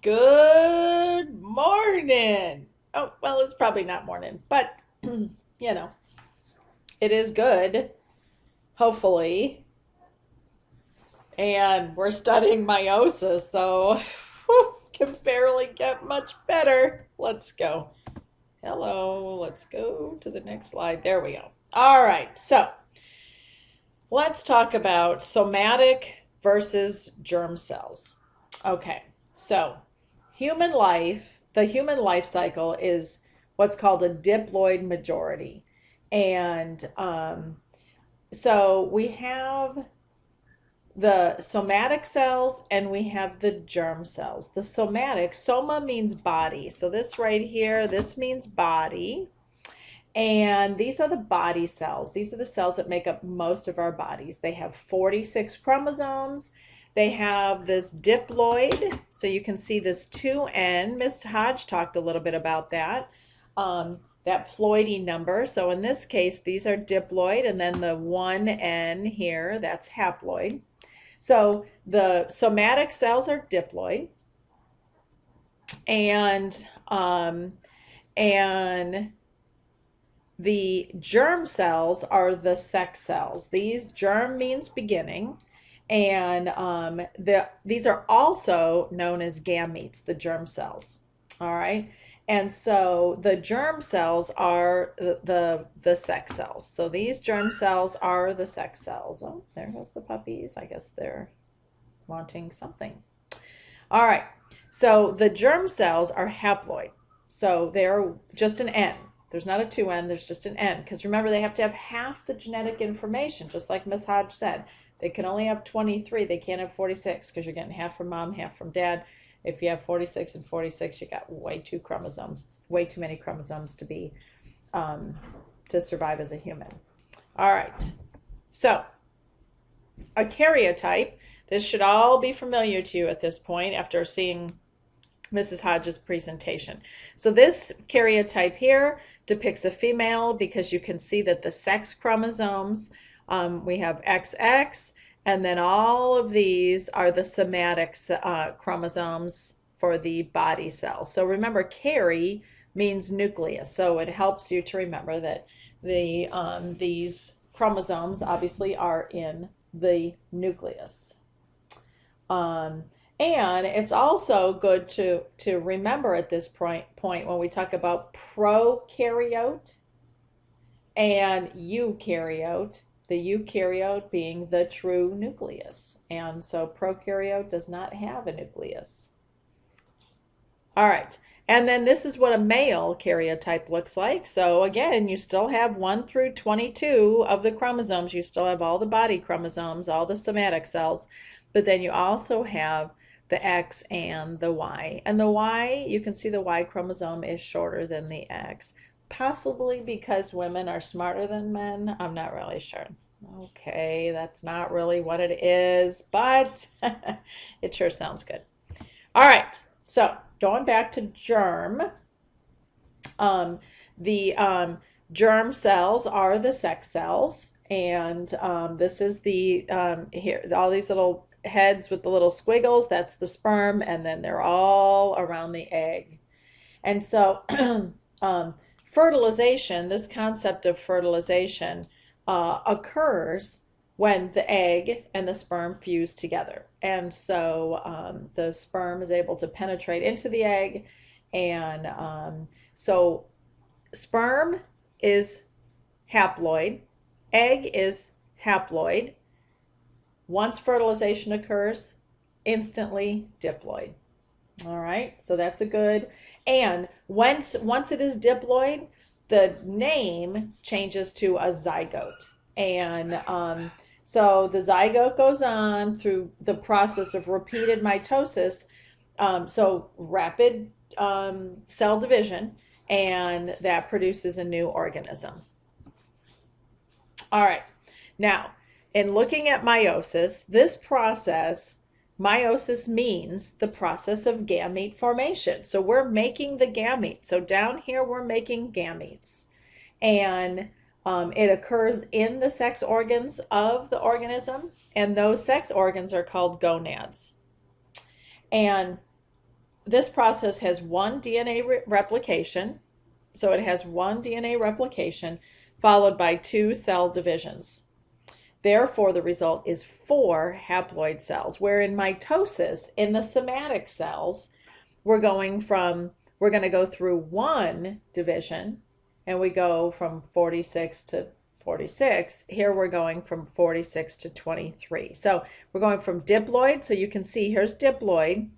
Good morning. Oh, well, it's probably not morning, but it is good, hopefully. And we're studying meiosis, so can barely get much better. Let's go. Hello, let's go to the next slide. There we go. All right, so let's talk about somatic versus germ cells. Okay, so the human life cycle is what's called a diploid majority. And so we have the somatic cells and we have the germ cells. The somatic, soma means body. So this right here, this means body. And these are the body cells. These are the cells that make up most of our bodies. They have 46 chromosomes. They have this diploid, so you can see this 2N. Miss Hodge talked a little bit about that, that ploidy number. So in this case, these are diploid, and then the 1N here, that's haploid. So the somatic cells are diploid, and the germ cells are the sex cells. These germ means beginning, and these are also known as gametes, the germ cells. All right, and so the germ cells are the sex cells. So these germ cells are the sex cells. Oh, there goes the puppies. I guess they're wanting something. All right, so the germ cells are haploid. So they're just an N. There's not a 2N, there's just an N. Because remember, they have to have half the genetic information, just like Miss Hodge said. They can only have 23. They can't have 46 because you're getting half from mom, half from dad. If you have 46 and 46, you got way too many chromosomes to be to survive as a human. All right. So a karyotype. This should all be familiar to you at this point after seeing Mrs. Hodge's presentation. So this karyotype here depicts a female because you can see that the sex chromosomes, we have XX, and then all of these are the somatic chromosomes for the body cells. So remember, kary means nucleus, so it helps you to remember that these chromosomes obviously are in the nucleus. And it's also good to remember at this point when we talk about prokaryote and eukaryote, the eukaryote being the true nucleus. And so prokaryote does not have a nucleus. All right. And then this is what a male karyotype looks like. So again, you still have 1 through 22 of the chromosomes. You still have all the body chromosomes, all the somatic cells. But then you also have the X and the Y. And the Y, you can see the Y chromosome is shorter than the X. Possibly because women are smarter than men. I'm not really sure. Okay, that's not really what it is, but it sure sounds good. All right, so going back to germ. The germ cells are the sex cells. And this is the, here, all these little heads with the little squiggles, that's the sperm, and then they're all around the egg. And so fertilization, this concept of fertilization occurs when the egg and the sperm fuse together. And so the sperm is able to penetrate into the egg, and so sperm is haploid, egg is haploid. Once fertilization occurs, instantly diploid. All right, so that's a good. And once it is diploid, the name changes to a zygote. And so the zygote goes on through the process of repeated mitosis, so rapid cell division, and that produces a new organism. All right, now, in looking at meiosis, this process, meiosis means the process of gamete formation. So we're making the gametes. So down here, we're making gametes. And it occurs in the sex organs of the organism. And those sex organs are called gonads. And this process has one DNA replication. So it has one DNA replication followed by two cell divisions. Therefore, the result is four haploid cells, where in mitosis, in the somatic cells, we're going to go through one division, and we go from 46 to 46. Here we're going from 46 to 23. So we're going from diploid, so you can see here's diploid,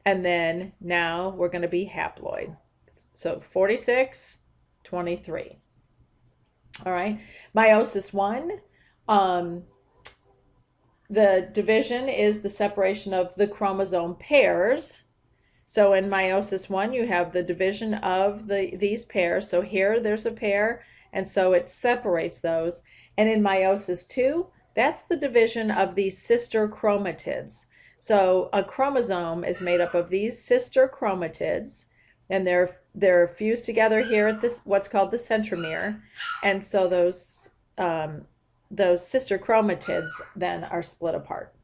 and then now we're going to be haploid. So 46, 23. All right. Meiosis 1, the division is the separation of the chromosome pairs. So in meiosis 1, you have the division of these pairs. So here there's a pair, and so it separates those. And in meiosis 2, that's the division of these sister chromatids. So a chromosome is made up of these sister chromatids, and they're fused together here at this what's called the centromere. And so those sister chromatids then are split apart.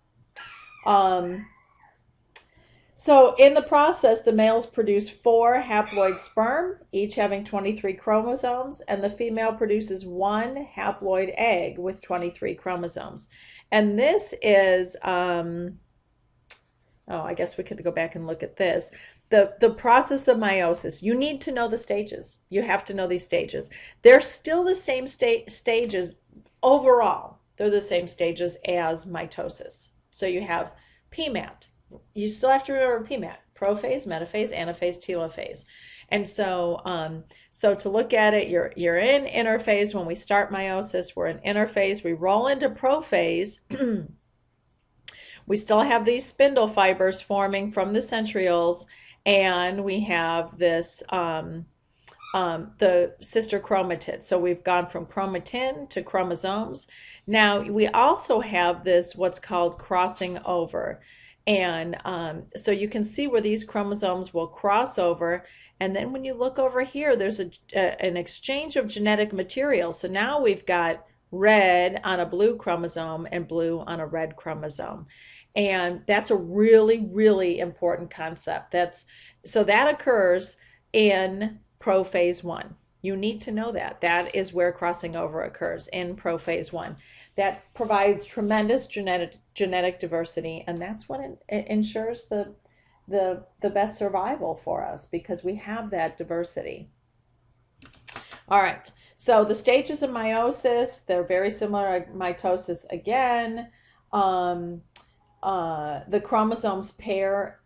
So in the process, the males produce 4 haploid sperm, each having 23 chromosomes, and the female produces 1 haploid egg with 23 chromosomes. And this is, I guess we could go back and look at this. The process of meiosis, you need to know the stages. You have to know these stages. They're still the same stages overall. They're the same stages as mitosis. So you have PMAT. You still have to remember PMAT: prophase, metaphase, anaphase, telophase. And so, so to look at it, you're in interphase. When we start meiosis, we're in interphase. We roll into prophase. We still have these spindle fibers forming from the centrioles, and we have this the sister chromatids. So we've gone from chromatin to chromosomes. Now we also have this what's called crossing over. And so you can see where these chromosomes will cross over. And then when you look over here, there's an exchange of genetic material. So now we've got red on a blue chromosome and blue on a red chromosome. And that's a really, really important concept. So that occurs in prophase 1. You need to know that. That is where crossing over occurs, in prophase 1. That provides tremendous genetic diversity, and that's what ensures the best survival for us, because we have that diversity. All right, so the stages of meiosis, they're very similar to mitosis again. The chromosomes pair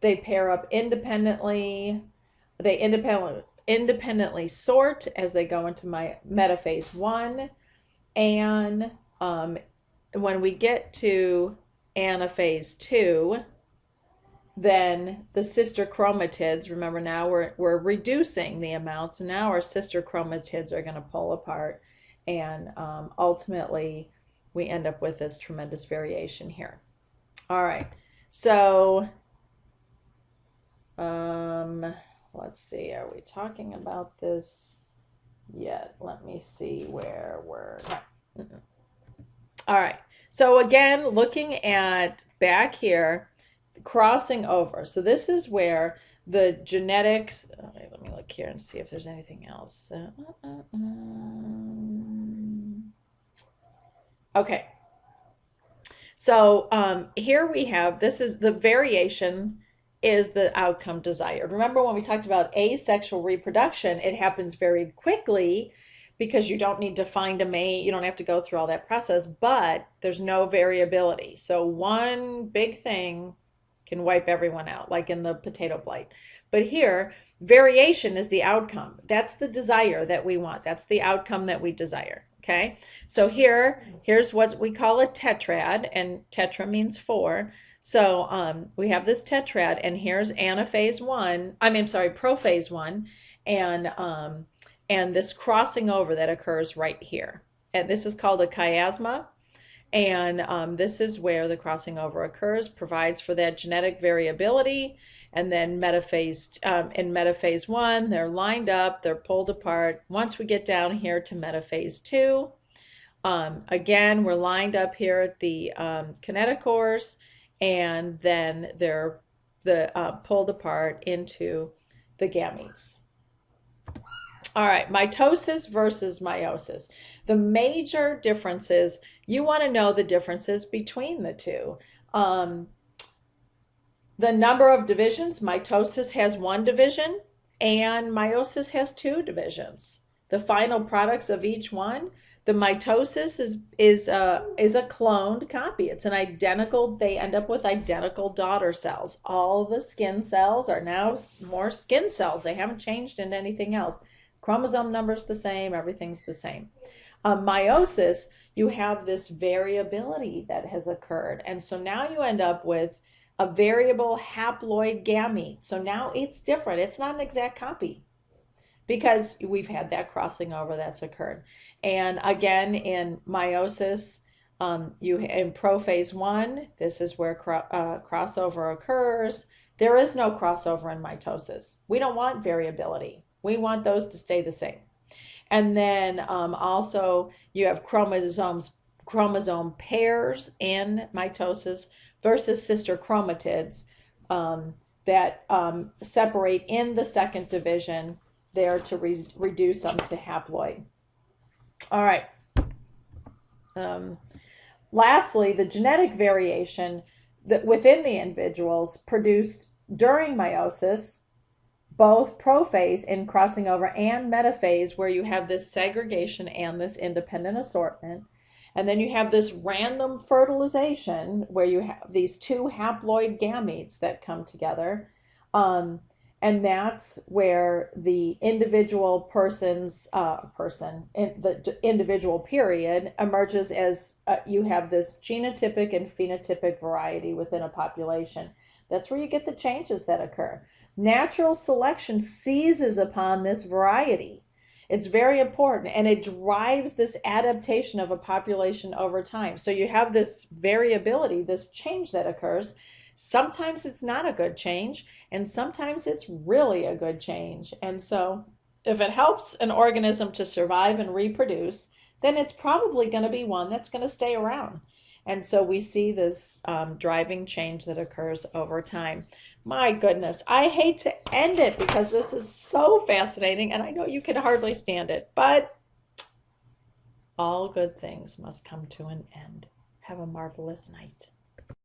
up independently. They independently sort as they go into metaphase 1, and when we get to anaphase 2, then the sister chromatids, remember now we're reducing the amounts, so now our sister chromatids are going to pull apart, and ultimately we end up with this tremendous variation here. All right, so let's see, are we talking about this yet? Let me see where we're not. All right, so again, looking at back here, crossing over. So this is where the genetics, let me look here and see if there's anything else. Okay, so here we have, this is the variation is the outcome desired. Remember when we talked about asexual reproduction, it happens very quickly because you don't need to find a mate, you don't have to go through all that process, but there's no variability. So one big thing can wipe everyone out, like in the potato blight. But here, variation is the outcome. That's the desire that we want. That's the outcome that we desire. Okay, so here's what we call a tetrad, and tetra means 4. So we have this tetrad, and here's anaphase 1. Prophase 1, and this crossing over that occurs right here. And this is called a chiasma, and this is where the crossing over occurs, provides for that genetic variability. And then in metaphase 1, they're lined up, they're pulled apart. Once we get down here to metaphase 2, again, we're lined up here at the kinetochores, and then they're pulled apart into the gametes. All right, mitosis versus meiosis. The major differences, you want to know the differences between the two. Um, the number of divisions, mitosis has one division and meiosis has two divisions. The final products of each one, the mitosis is a cloned copy. It's an identical, they end up with identical daughter cells. All the skin cells are now more skin cells. They haven't changed into anything else. Chromosome number's the same, everything's the same. Meiosis, you have this variability that has occurred. And so now you end up with a variable haploid gamete. So now it's different. It's not an exact copy because we've had that crossing over that's occurred. And again, in meiosis, in prophase 1, this is where crossover occurs. There is no crossover in mitosis. We don't want variability. We want those to stay the same. And then also you have chromosome pairs in mitosis versus sister chromatids that separate in the second division there to reduce them to haploid. All right. Lastly, the genetic variation that within the individuals produced during meiosis, both prophase in crossing over and metaphase, where you have this segregation and this independent assortment. And then you have this random fertilization where you have these two haploid gametes that come together. And that's where the individual the individual period emerges as you have this genotypic and phenotypic variety within a population. That's where you get the changes that occur. Natural selection seizes upon this variety. It's very important, and it drives this adaptation of a population over time. So you have this variability, this change that occurs. Sometimes it's not a good change, and sometimes it's really a good change. And so if it helps an organism to survive and reproduce, then it's probably going to be one that's going to stay around. And so we see this driving change that occurs over time. My goodness, I hate to end it because this is so fascinating and I know you can hardly stand it, but all good things must come to an end. Have a marvelous night.